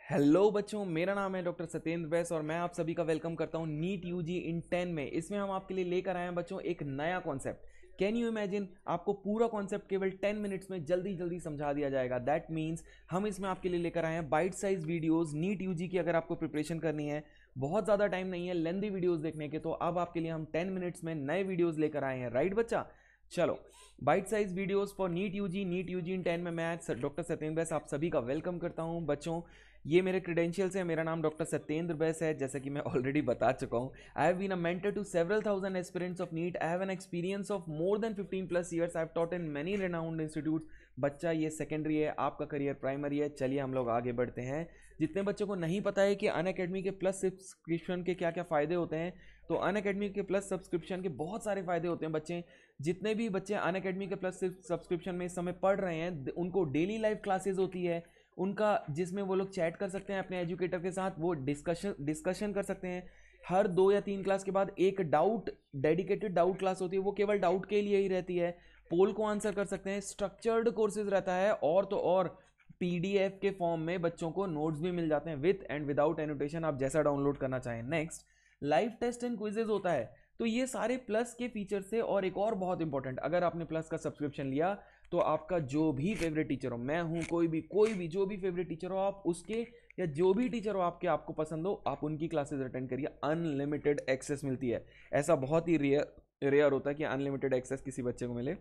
Hello बच्चों, मेरा नाम है डॉक्टर सत्येंद्र वैस और मैं आप सभी का वेलकम करता हूं नीट यूजी इन 10 में। इसमें हम आपके लिए लेकर आए हैं बच्चों एक नया कॉन्सेप्ट। कैन यू इमेजिन, आपको पूरा कॉन्सेप्ट केवल 10 मिनट्स में जल्दी जल्दी समझा दिया जाएगा। दैट मीन्स हम इसमें आपके लिए लेकर आए हैं bite size videos NEET UG की। अगर आपको प्रिपरेशन करनी है, बहुत ज़्यादा टाइम नहीं है लेंदी वीडियोस देखने के, तो अब आपके लिए हम 10 मिनट्स में नए वीडियोस लेकर आए हैं। राइट बच्चा? चलो, bite size videos for NEET UG in 10 में मैं डॉक्टर सत्येंद्र वैस आप सभी का वेलकम करता हूं बच्चों। ये मेरे क्रेडेंशियल्स हैं। मेरा नाम डॉक्टर सत्येंद्र वैस है, जैसा कि मैं ऑलरेडी बता चुका हूँ। I have been a mentor to several thousand aspirants of NEET. I have an experience of more than 15+ years. I have taught in many renowned institute. बच्चा, ये सेकेंडरी है, आपका करियर प्राइमरी है। चलिए हम लोग आगे बढ़ते हैं। जितने बच्चों को नहीं पता है कि अनअकैडमी के प्लस सब्सक्रिप्शन के क्या क्या फ़ायदे होते हैं, तो अनअकैडमी के प्लस सब्सक्रिप्शन के बहुत सारे फ़ायदे होते हैं बच्चे। जितने भी बच्चे अनअकैडमी के प्लस सब्सक्रिप्शन में इस समय पढ़ रहे हैं, उनको डेली लाइव क्लासेज होती है उनका, जिसमें वो लोग चैट कर सकते हैं अपने एजुकेटर के साथ, वो डिस्कशन कर सकते हैं। हर 2 या 3 क्लास के बाद एक डेडिकेटेड डाउट क्लास होती है, वो केवल डाउट के लिए ही रहती है। पोल को आंसर कर सकते हैं। स्ट्रक्चर्ड कोर्सेज रहता है, और तो और पीडीएफ के फॉर्म में बच्चों को नोट्स भी मिल जाते हैं विद एंड विदाउट एनोटेशन, आप जैसा डाउनलोड करना चाहें। Next, live test and quizzes होता है। तो ये सारे प्लस के फीचर से, और एक और बहुत इंपॉर्टेंट, अगर आपने प्लस का सब्सक्रिप्शन लिया तो आपका जो भी फेवरेट टीचर हो, मैं हूँ, कोई भी जो भी फेवरेट टीचर हो, आप उसके, या जो भी टीचर हो आपको पसंद हो, आप उनकी क्लासेस अटेंड करिए। अनलिमिटेड एक्सेस मिलती है। ऐसा बहुत ही रेयर होता है कि अनलिमिटेड एक्सेस किसी बच्चे को मिले।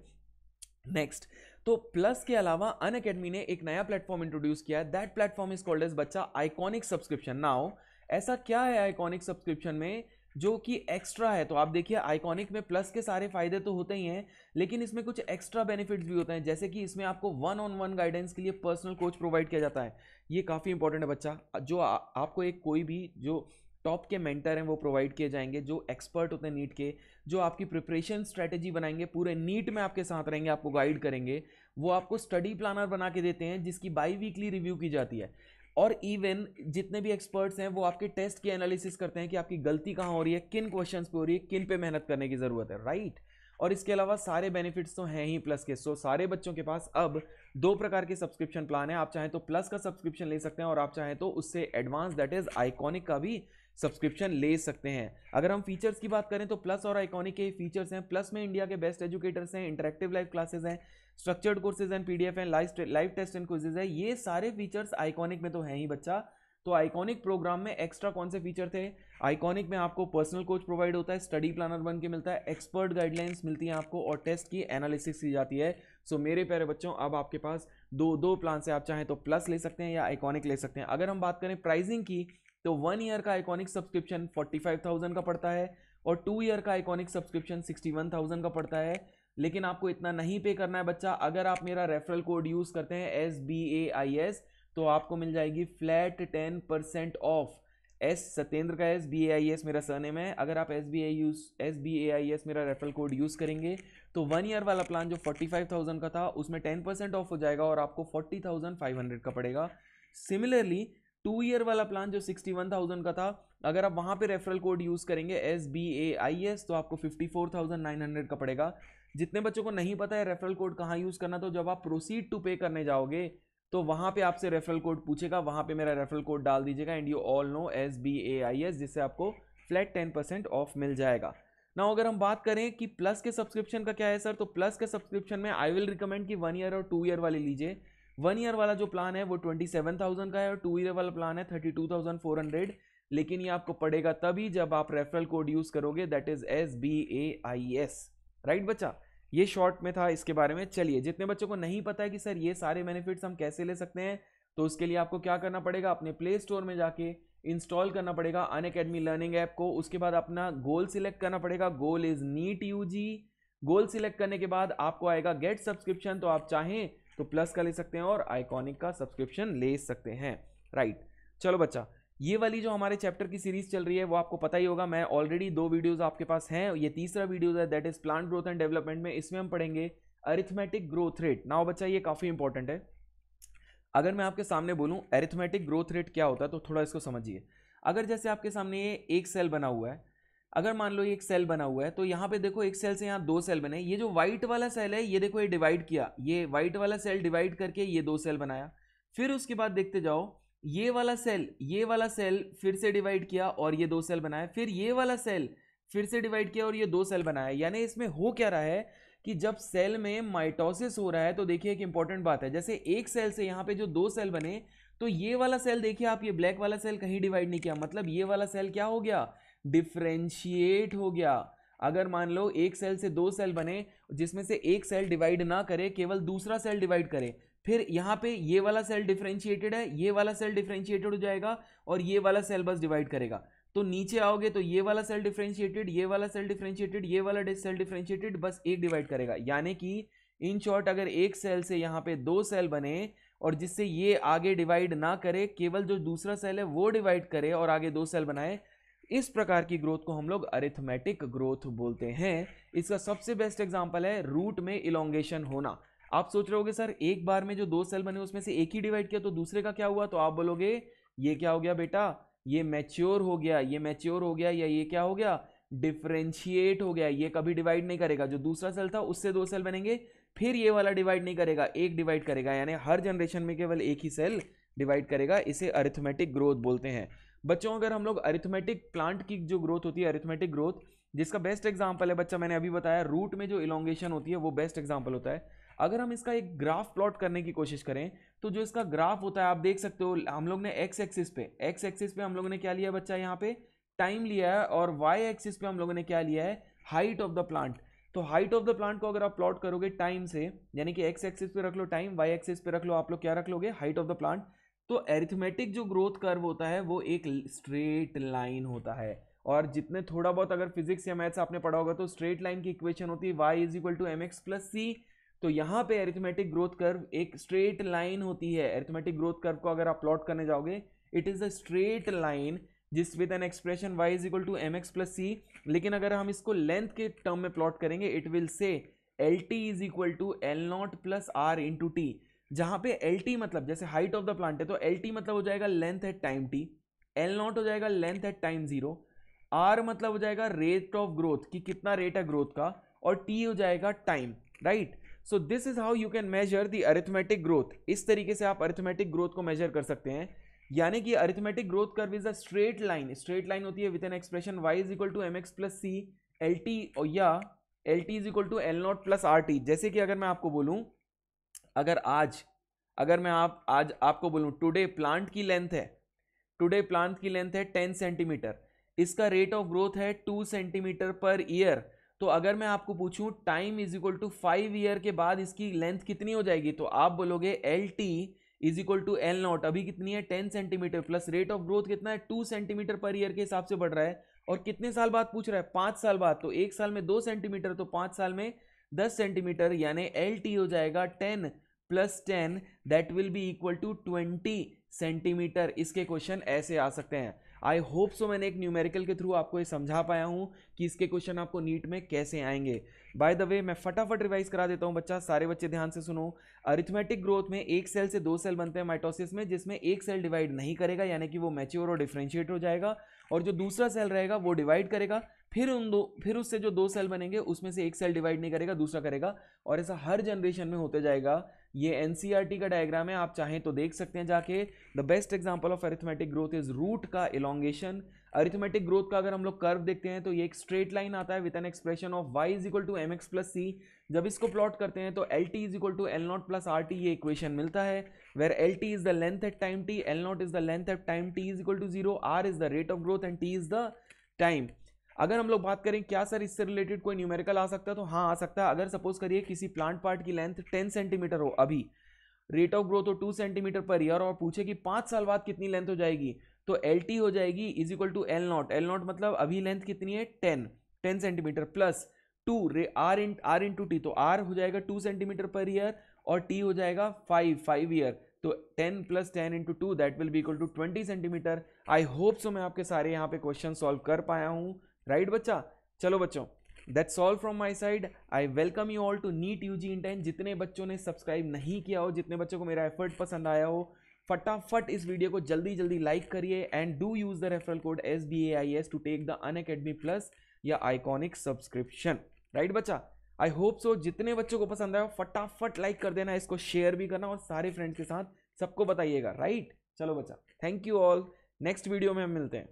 नेक्स्ट, तो प्लस के अलावा अनअकैडमी ने एक नया प्लेटफॉर्म इंट्रोड्यूस किया है। That platform is called as बच्चा आइकॉनिक सब्सक्रिप्शन। नाउ, ऐसा क्या है आइकॉनिक सब्सक्रिप्शन में जो कि एक्स्ट्रा है? तो आप देखिए, आइकॉनिक में प्लस के सारे फायदे तो होते ही हैं, लेकिन इसमें कुछ एक्स्ट्रा बेनिफिट्स भी होते हैं। जैसे कि इसमें आपको 1-on-1 गाइडेंस के लिए पर्सनल कोच प्रोवाइड किया जाता है। ये काफ़ी इंपॉर्टेंट है बच्चा। जो आपको एक कोई भी जो टॉप के मेंटर हैं वो प्रोवाइड किए जाएंगे, जो एक्सपर्ट होते हैं नीट के, जो आपकी प्रिपरेशन स्ट्रेटेजी बनाएंगे, पूरे नीट में आपके साथ रहेंगे, आपको गाइड करेंगे। वो आपको स्टडी प्लानर बना के देते हैं, जिसकी बाई वीकली रिव्यू की जाती है। और इवन जितने भी एक्सपर्ट्स हैं वो आपके टेस्ट की एनालिसिस करते हैं कि आपकी गलती कहाँ हो रही है, किन क्वेश्चंस पे हो रही है, किन पे मेहनत करने की ज़रूरत है। राइट? और इसके अलावा सारे बेनिफिट्स तो हैं ही प्लस के। सो सारे बच्चों के पास अब 2 प्रकार के सब्सक्रिप्शन प्लान है। आप चाहें तो प्लस का सब्सक्रिप्शन ले सकते हैं, और आप चाहें तो उससे एडवांस, दैट इज आइकॉनिक का भी सब्सक्रिप्शन ले सकते हैं। अगर हम फीचर्स की बात करें तो प्लस और आइकॉनिक के फीचर्स हैं। प्लस में इंडिया के बेस्ट एजुकेटर्स हैं, इंटरेक्टिव लाइव क्लासेस हैं, structured courses and PDF and live test and quizzes है। ये सारे फीचर्स आइकॉनिक में तो हैं ही बच्चा। तो आइकॉनिक प्रोग्राम में एक्स्ट्रा कौन से फीचर थे? आइकॉनिक में आपको पर्सनल कोच प्रोवाइड होता है, स्टडी प्लानर बन के मिलता है, एक्सपर्ट गाइडलाइंस मिलती हैं आपको, और टेस्ट की एनालिसिस की जाती है। सो मेरे प्यारे बच्चों, अब आपके पास दो प्लान से, आप चाहें तो प्लस ले सकते हैं या आइकॉनिक ले सकते हैं। अगर हम बात करें प्राइसिंग की, तो 1 ईयर का आइकॉनिक सब्सक्रिप्शन 45,000 का पड़ता है, और 2 ईयर का आइकॉनिक सब्सक्रिप्शन 61,000 का पड़ता है। लेकिन आपको इतना नहीं पे करना है बच्चा। अगर आप मेरा रेफरल कोड यूज़ करते हैं SBAIS, तो आपको मिल जाएगी फ्लैट 10% ऑफ। सत्येंद्र का SBAIS मेरा सरनेम है। अगर आप SBAIS मेरा रेफरल कोड यूज़ करेंगे, तो 1 ईयर वाला प्लान जो 45,000 का था, उसमें 10% ऑफ हो जाएगा और आपको 40,500 का पड़ेगा। सिमिलरली 2 ईयर वाला प्लान जो 61,000 का था, अगर आप वहाँ पे रेफरल कोड यूज़ करेंगे SBAIS, तो आपको 54,900 का पड़ेगा। जितने बच्चों को नहीं पता है रेफरल कोड कहाँ यूज़ करना, तो जब आप प्रोसीड टू पे करने जाओगे तो वहाँ पे आपसे रेफरल कोड पूछेगा, वहाँ पे मेरा रेफरल कोड डाल दीजिएगा, and you all know SBAIS, जिससे आपको फ्लैट 10% ऑफ मिल जाएगा। ना अगर हम बात करें कि प्लस के सब्सक्रिप्शन का क्या है सर, तो प्लस के सब्सक्रिप्शन में आई विल रिकमेंड कि 1 ईयर और 2 ईयर वाले लीजिए। 1 ईयर वाला जो प्लान है वो 27,000 का है, और 2 ईयर वाला प्लान है 32,400। लेकिन ये आपको पड़ेगा तभी जब आप रेफरल कोड यूज़ करोगे, दैट इज SBAIS। राइट बच्चा? ये शॉर्ट में था इसके बारे में। चलिए, जितने बच्चों को नहीं पता है कि सर ये सारे बेनिफिट्स हम कैसे ले सकते हैं, तो उसके लिए आपको क्या करना पड़ेगा, अपने प्ले स्टोर में जाके इंस्टॉल करना पड़ेगा अनअकैडमी लर्निंग ऐप को। उसके बाद अपना गोल सिलेक्ट करना पड़ेगा, goal is NEET UG. Goal select करने के बाद आपको आएगा गेट सब्सक्रिप्शन, तो आप चाहें तो प्लस का ले सकते हैं और आइकॉनिक का सब्सक्रिप्शन ले सकते हैं। राइट? चलो बच्चा, ये वाली जो हमारे चैप्टर की सीरीज चल रही है वो आपको पता ही होगा। मैं ऑलरेडी 2 वीडियोस आपके पास हैं, ये तीसरा वीडियो है, that is plant growth and development में। इसमें हम पढ़ेंगे अरिथमेटिक ग्रोथ रेट। नाउ बच्चा, ये काफ़ी इंपॉर्टेंट है। अगर मैं आपके सामने बोलूं अरिथमेटिक ग्रोथ रेट क्या होता है, तो थोड़ा इसको समझिए। अगर जैसे आपके सामने ये एक सेल बना हुआ है, अगर मान लो ये एक सेल बना हुआ है, तो यहाँ पे देखो एक सेल से यहाँ दो सेल बने, ये जो व्हाइट वाला सेल है ये देखो ये डिवाइड किया, ये व्हाइट वाला सेल डिवाइड करके ये दो सेल बनाया। फिर उसके बाद देखते जाओ, ये वाला सेल फिर से डिवाइड किया और ये दो सेल बनाया, फिर ये वाला सेल फिर से डिवाइड किया और ये दो सेल बनाया। यानी इसमें हो क्या रहा है कि जब सेल में माइटोसिस हो रहा है, तो देखिए एक इंपॉर्टेंट बात है, जैसे एक सेल से यहाँ पे जो दो सेल बने, तो ये वाला सेल देखिए आप, ये ब्लैक वाला सेल कहीं डिवाइड नहीं किया, मतलब ये वाला सेल क्या हो गया, डिफ्रेंशिएट हो गया। अगर मान लो एक सेल से दो सेल बने जिसमें से एक सेल डिवाइड ना करे, केवल दूसरा सेल डिवाइड करे, फिर यहाँ पे ये वाला सेल डिफरेंशिएटेड है, ये वाला सेल डिफरेंशिएटेड हो जाएगा और ये वाला सेल बस डिवाइड करेगा। तो नीचे आओगे तो ये वाला सेल डिफरेंशिएटेड, ये वाला सेल डिफरेंशिएटेड, ये वाला सेल डिफरेंशिएटेड, बस एक डिवाइड करेगा। यानी कि इन शॉर्ट अगर एक सेल से यहाँ पे दो सेल बने और जिससे ये आगे डिवाइड ना करे, केवल जो दूसरा सेल है वो डिवाइड करे और आगे दो सेल बनाए, इस प्रकार की ग्रोथ को हम लोग अरिथमेटिक ग्रोथ बोलते हैं। इसका सबसे बेस्ट एग्जांपल है रूट में इलोंगेशन होना। आप सोच रहे होगे सर एक बार में जो दो सेल बने उसमें से एक ही डिवाइड किया तो दूसरे का क्या हुआ, तो आप बोलोगे ये क्या हो गया बेटा, ये मैच्योर हो गया, ये मैच्योर हो गया, या ये क्या हो गया, डिफरेंशिएट हो गया। ये कभी डिवाइड नहीं करेगा, जो दूसरा सेल था उससे दो सेल बनेंगे, फिर ये वाला डिवाइड नहीं करेगा, एक डिवाइड करेगा, यानी हर जनरेशन में केवल एक ही सेल डिवाइड करेगा। इसे अरिथमेटिक ग्रोथ बोलते हैं। बच्चों अगर हम लोग अरिथमेटिक प्लांट की जो ग्रोथ होती है, अरिथमेटिक ग्रोथ, जिसका बेस्ट एग्जांपल है बच्चा मैंने अभी बताया, रूट में जो इलोंगेशन होती है वो बेस्ट एग्जांपल होता है। अगर हम इसका एक ग्राफ प्लॉट करने की कोशिश करें, तो जो इसका ग्राफ होता है आप देख सकते हो, हम लोग ने एक्स एक्सिस पे हम लोगों ने क्या लिया बच्चा, यहाँ पे टाइम लिया है, और वाई एक्सिस पे हम लोगों ने क्या लिया है, हाइट ऑफ द प्लांट। तो हाइट ऑफ द प्लांट को अगर आप प्लॉट करोगे टाइम से, यानी कि एक्स एक्सिस पे रख लो टाइम, वाई एक्सिस पे रख लो आप लोग क्या रख लोगे, हाइट ऑफ द प्लांट। तो एरिथमेटिक जो ग्रोथ कर्व होता है वो एक स्ट्रेट लाइन होता है। और जितने थोड़ा बहुत अगर फिजिक्स या मैथ्स आपने पढ़ा होगा तो स्ट्रेट लाइन की इक्वेशन होती है y is equal to M X plus C. तो यहाँ पे एरिथमेटिक ग्रोथ कर्व एक स्ट्रेट लाइन होती है। एरिथमेटिक ग्रोथ कर्व को अगर आप प्लॉट करने जाओगे, it is a straight line जिस with an expression y is equal to M X plus C. लेकिन अगर हम इसको लेंथ के टर्म में प्लॉट करेंगे, it will say L T is equal to L not plus R into T, जहां पे एल टी मतलब जैसे हाइट ऑफ द प्लांट है तो एल टी मतलब हो जाएगा length at time T, L naught हो जाएगा length at time zero, R मतलब हो जाएगा रेट ऑफ ग्रोथ कि कितना रेट है ग्रोथ का, और टी हो जाएगा time, right. So this is how you can measure the arithmetic growth. इस तरीके से आप अरिथमेटिक ग्रोथ को मेजर कर सकते हैं। यानी कि arithmetic growth curve is a straight line, straight line होती है with an expression y is equal to M X plus C L T, या L T is equal to L not plus R T. जैसे कि अगर मैं आपको बोलूं, अगर मैं आज आपको बोलूं टुडे प्लांट की लेंथ है, टुडे प्लांट की लेंथ है 10 सेंटीमीटर, इसका रेट ऑफ ग्रोथ है 2 सेंटीमीटर पर ईयर। तो अगर मैं आपको पूछूं time is equal to 5 year के बाद इसकी लेंथ कितनी हो जाएगी, तो आप बोलोगे L T is equal to L naught, अभी कितनी है 10 centimetre, plus rate of growth कितना है 2 सेंटीमीटर पर ईयर के हिसाब से बढ़ रहा है। और कितने साल बाद पूछ रहा है, 5 साल बाद। तो एक साल में 2 सेंटीमीटर, तो 5 साल में 10 सेंटीमीटर, यानी एल टी हो जाएगा 10 plus 10 that will be equal to 20 centimetre. इसके क्वेश्चन ऐसे आ सकते हैं। आई होप सो मैंने एक न्यूमेरिकल के थ्रू आपको ये समझा पाया हूं कि इसके क्वेश्चन आपको नीट में कैसे आएंगे। बाय द वे मैं फटाफट रिवाइज करा देता हूं बच्चा, सारे बच्चे ध्यान से सुनो। अरिथमेटिक ग्रोथ में एक सेल से दो सेल बनते हैं माइटोसिस में, जिसमें एक सेल डिवाइड नहीं करेगा, यानी कि वो मैच्योर और डिफरेंशिएट हो जाएगा, और जो दूसरा सेल रहेगा वो डिवाइड करेगा, फिर उससे जो दो सेल बनेंगे उसमें से एक सेल डिवाइड नहीं करेगा, दूसरा करेगा, और ऐसा हर जनरेशन में होते जाएगा। ये एनसीईआरटी का डायग्राम है, आप चाहें तो देख सकते हैं जाके। The best example of arithmetic growth is root का इलोंगेशन। अरिथमेटिक ग्रोथ का अगर हम लोग कर्व देखते हैं तो ये एक स्ट्रेट लाइन आता है with an expression of y is equal to M X plus C. जब इसको प्लॉट करते हैं तो L T is equal to L not plus R T, ये इक्वेशन मिलता है, where L T is the length at time T, L not is the length at time T is equal to zero, R is the rate of growth and T is the time. अगर हम लोग बात करें क्या sir इससे related कोई numerical आ सकता है, तो हाँ आ सकता है। अगर सपोज करिए किसी प्लांट पार्ट की लेंथ 10 सेंटीमीटर हो, अभी रेट ऑफ ग्रोथ हो 2 सेंटीमीटर पर ईयर, और पूछे कि 5 साल बाद कितनी लेंथ हो जाएगी, तो एल टी हो जाएगी is equal to L naught, L naught मतलब अभी लेंथ कितनी है 10 centimetre, plus 2 R into T, तो आर हो जाएगा 2 सेंटीमीटर पर ईयर, और टी हो जाएगा 5 ईयर, तो 10 plus 10 into 2 that will be equal to 20 centimetre. I hope so मैं आपके सारे यहाँ पे क्वेश्चन सॉल्व कर पाया हूँ, राइट बच्चा। चलो बच्चों, that's all from my side. I welcome you all to NEET UG in 10। जितने बच्चों ने सब्सक्राइब नहीं किया हो, जितने बच्चों को मेरा एफर्ट पसंद आया हो, फटाफट इस वीडियो को जल्दी जल्दी लाइक करिए and do use the referral code SBAIS to take the Unacademy plus या आइकॉनिक सब्सक्रिप्शन। राइट बच्चा, आई होप सो जितने बच्चों को पसंद आया फटाफट लाइक कर देना, इसको शेयर भी करना और सारे फ्रेंड्स के साथ सबको बताइएगा। राइट, चलो बच्चा, thank you all, next video में हम मिलते हैं।